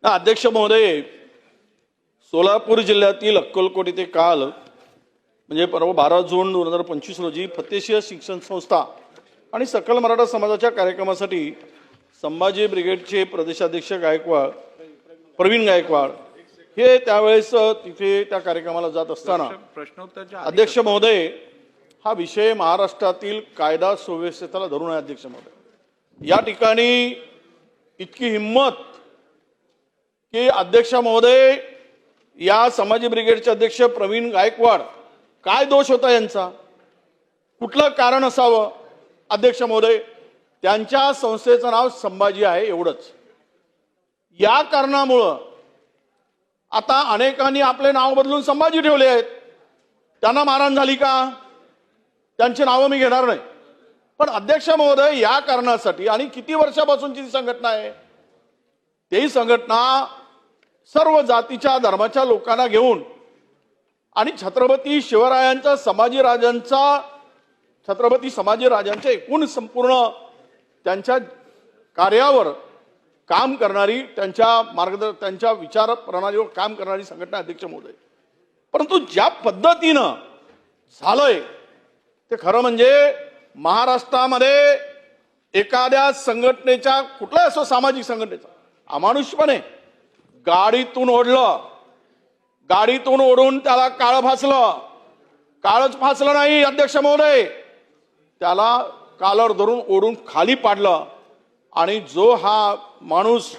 अध्यक्ष महोदय, सोलापूर जिल्ह्यातील अक्कलकोट येथे काल म्हणजे परवा 12 जून 2025 रोजी फतेशिया शिक्षण संस्था आणि सकल मराठा समाजाच्या कार्यक्रमासाठी संभाजी ब्रिगेडचे प्रदेशाध्यक्ष प्रवीण गायकवाड हे त्यावेळेस तिथे त्या कार्यक्रमाला जात असताना अध्यक्ष महोदय, हा विषय महाराष्ट्रातील कायदा सुव्यवस्थेला धरून आहे. अध्यक्ष महोदय, या ठिकाणी इतकी हिम्मत की अध्यक्ष महोदय, या संभाजी ब्रिगेडचे अध्यक्ष प्रवीण गायकवाड, काय दोष होता यांचा, कुठलं कारण असावं? अध्यक्ष महोदय, त्यांच्या संस्थेचं नाव संभाजी आहे एवढंच. या कारणामुळं आता अनेकांनी आपले नाव बदलून संभाजी ठेवले आहेत. त्यांना मारहाण झाली का? त्यांची नावं मी घेणार नाही. पण अध्यक्ष महोदय, या कारणासाठी आणि किती वर्षापासूनची ती संघटना आहे, तेही संघटना सर्व जातीच्या धर्माच्या लोकांना घेऊन आणि छत्रपती संभाजीराजांच्या एकूण संपूर्ण त्यांच्या कार्यावर काम करणारी, त्यांच्या विचार प्रणालीवर काम करणारी संघटना अध्यक्ष महोदय. परंतु ज्या पद्धतीनं झालंय ते खरं म्हणजे महाराष्ट्रामध्ये एखाद्या संघटनेच्या, कुठलाही असो सामाजिक संघटनेचा, अमानुषपणे गाडीतून ओढून त्याला काळच फासलं नाही अध्यक्ष महोदय, त्याला कालर धरून ओढून खाली पाडलं. आणि जो हा माणूस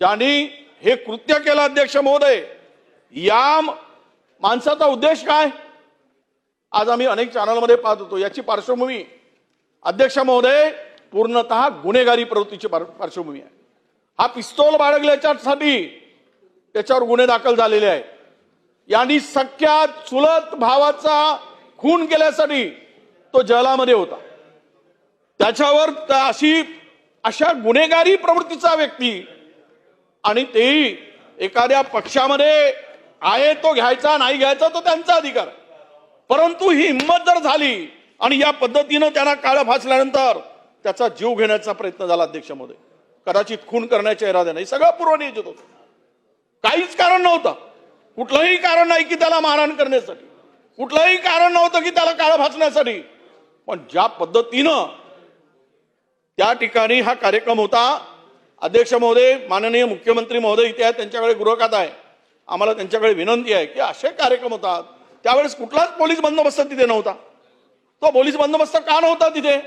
ज्यांनी हे कृत्य केलं अध्यक्ष महोदय, या माणसाचा उद्देश काय? आज आम्ही अनेक चॅनलमध्ये पाहत होतो. याची पार्श्वभूमी अध्यक्ष महोदय पूर्णतः गुन्हेगारी प्रवृत्तीची पार्श्वभूमी आहे. हा पिस्तूल बाळगल्याच्यासाठी त्याच्यावर गुन्हे दाखल झालेले आहेत. यांनी सख्या चुलत भावाचा खून केल्यासाठी तो जेलामध्ये होता. त्याच्यावर अशा गुन्हेगारी प्रवृत्तीचा व्यक्ती, आणि तेही एखाद्या पक्षामध्ये आहे तो घ्यायचा नाही घ्यायचा तो त्यांचा अधिकार. परंतु ही हिंमत जर झाली आणि या पद्धतीनं त्यांना काळं फासल्यानंतर त्याचा जीव घेण्याचा प्रयत्न झाला अध्यक्ष महोदय, कदाचित खून करण्याच्या इराद्याने, सगळं पूर्वनियोजित होतं. काहीच कारण नव्हतं, कुठलंही कारण नाही की त्याला मारहाण करण्यासाठी, कुठलंही कारण नव्हतं की त्याला काळं फासण्यासाठी. पण ज्या पद्धतीनं त्या ठिकाणी हा कार्यक्रम होता, अध्यक्ष महोदय, माननीय मुख्यमंत्री महोदय इथे आहेत, त्यांच्याकडे गृहखातं आहे, आम्हाला त्यांच्याकडे विनंती आहे की असे कार्यक्रम होतात त्यावेळेस कुठलाच पोलीस बंदोबस्त तिथे नव्हता. तो पोलीस बंदोबस्त का नव्हता तिथे?